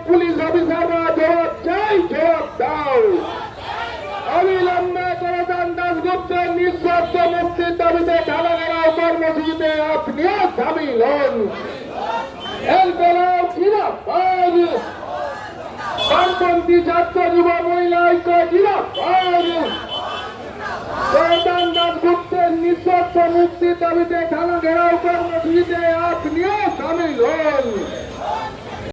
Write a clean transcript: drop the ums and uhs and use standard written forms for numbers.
Police অফিসাররা জবাব চাই, জবাব দাও। অবিলম্বে করদান দাশগুপ্তের নিঃশর্ত মুক্তির দাবিতে ঢালা ঘেরাও কর্মসূচিতে আপনিও সামিল হন। বামপন্থী ছাত্র যুব মহিলা ঐক্য জিন্দাবাদ। করদান দাশগুপ্তের নিঃশর্ত মুক্তির দাবিতে ঢালা ঘেরাও কর্মসূচিতে আপনিও সামিল হন।